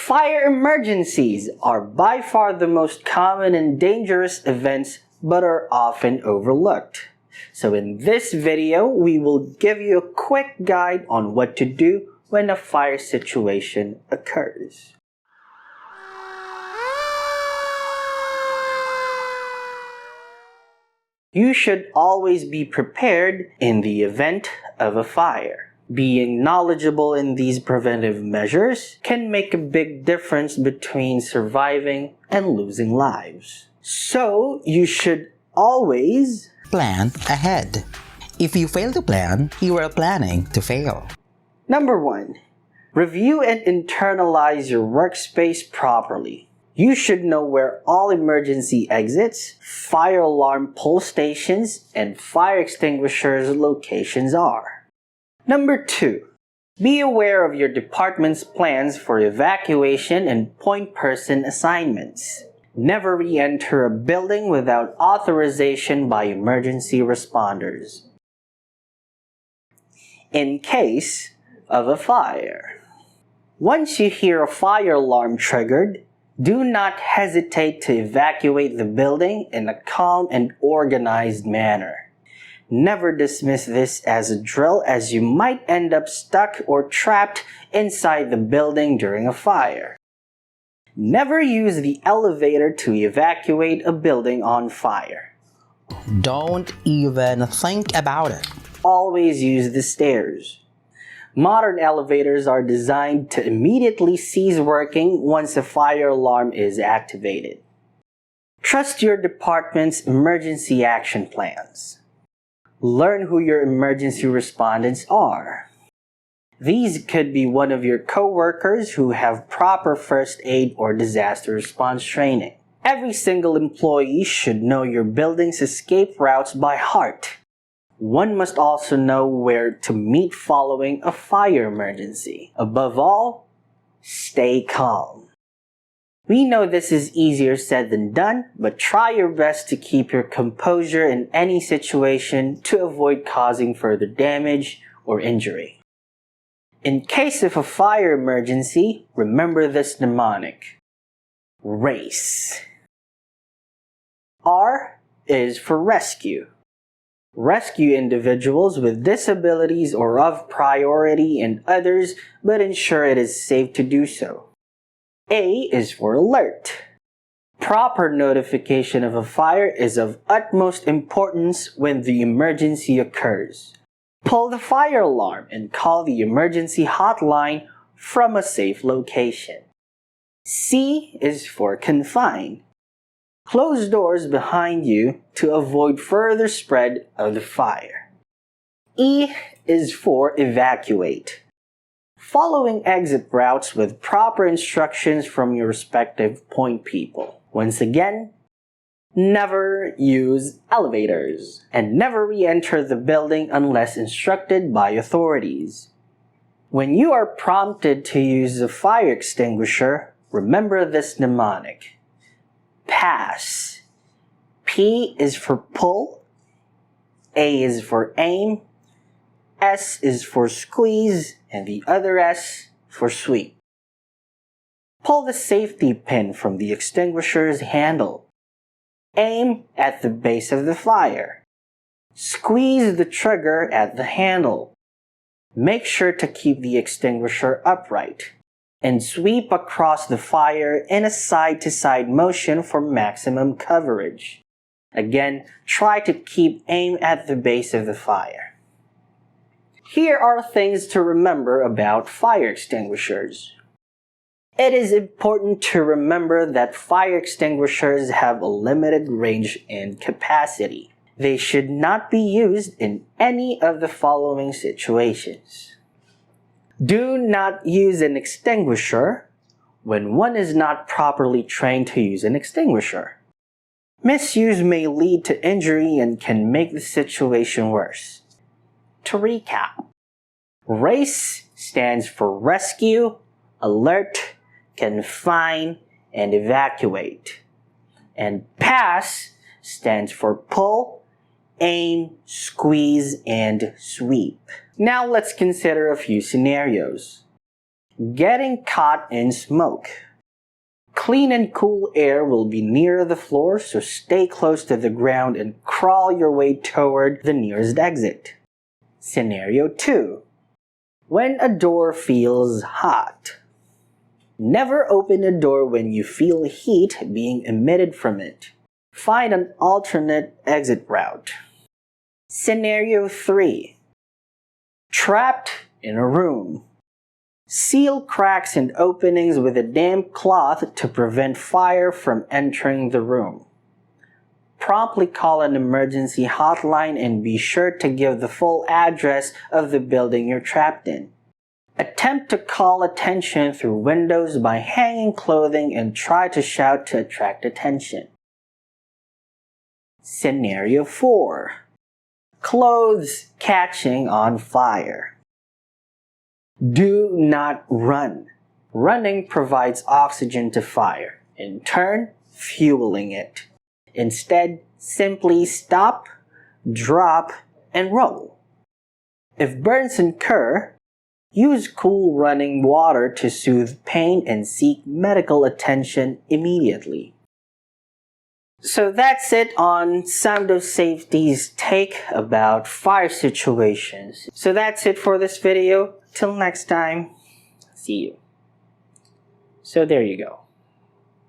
Fire emergencies are by far the most common and dangerous events but are often overlooked. So in this video, we will give you a quick guide on what to do when a fire situation occurs. You should always be prepared in the event of a fire. Being knowledgeable in these preventive measures can make a big difference between surviving and losing lives. So, you should always plan ahead. If you fail to plan, you are planning to fail. Number 1. Review and internalize your workspace properly. You should know where all emergency exits, fire alarm pull stations, and fire extinguishers locations are. Number 2. Be aware of your department's plans for evacuation and point person assignments. Never re-enter a building without authorization by emergency responders. In case of a fire. Once you hear a fire alarm triggered, do not hesitate to evacuate the building in a calm and organized manner. Never dismiss this as a drill, as you might end up stuck or trapped inside the building during a fire. Never use the elevator to evacuate a building on fire. Don't even think about it. Always use the stairs. Modern elevators are designed to immediately cease working once a fire alarm is activated. Trust your department's emergency action plans. Learn who your emergency respondents are. These could be one of your co-workers who have proper first aid or disaster response training. Every single employee should know your building's escape routes by heart. One must also know where to meet following a fire emergency. Above all, stay calm. We know this is easier said than done, but try your best to keep your composure in any situation to avoid causing further damage or injury. In case of a fire emergency, remember this mnemonic. RACE. R is for rescue. Rescue individuals with disabilities or of priority in others, but ensure it is safe to do so. A is for alert. Proper notification of a fire is of utmost importance when the emergency occurs. Pull the fire alarm and call the emergency hotline from a safe location. C is for confine. Close doors behind you to avoid further spread of the fire. E is for evacuate. Following exit routes with proper instructions from your respective point people. Once again, never use elevators and never re-enter the building unless instructed by authorities. When you are prompted to use a fire extinguisher, remember this mnemonic. Pass. P is for pull. A is for aim. S is for squeeze, and the other S for sweep. Pull the safety pin from the extinguisher's handle. Aim at the base of the fire. Squeeze the trigger at the handle. Make sure to keep the extinguisher upright. And sweep across the fire in a side-to-side motion for maximum coverage. Again, try to keep aim at the base of the fire. Here are things to remember about fire extinguishers. It is important to remember that fire extinguishers have a limited range and capacity. They should not be used in any of the following situations. Do not use an extinguisher when one is not properly trained to use an extinguisher. Misuse may lead to injury and can make the situation worse. To recap, RACE stands for rescue, alert, confine, and evacuate. And PASS stands for pull, aim, squeeze, and sweep. Now let's consider a few scenarios. Getting caught in smoke. Clean and cool air will be near the floor, so stay close to the ground and crawl your way toward the nearest exit. Scenario 2. When a door feels hot. Never open a door when you feel heat being emitted from it. Find an alternate exit route. Scenario 3. Trapped in a room. Seal cracks and openings with a damp cloth to prevent fire from entering the room. Promptly call an emergency hotline and be sure to give the full address of the building you're trapped in. Attempt to call attention through windows by hanging clothing and try to shout to attract attention. Scenario 4. Clothes catching on fire. Do not run. Running provides oxygen to fire, in turn fueling it. Instead, simply stop, drop, and roll. If burns occur, use cool running water to soothe pain and seek medical attention immediately. So that's it on SAMDO Safety's take about fire situations. So that's it for this video. Till next time, see you. So there you go.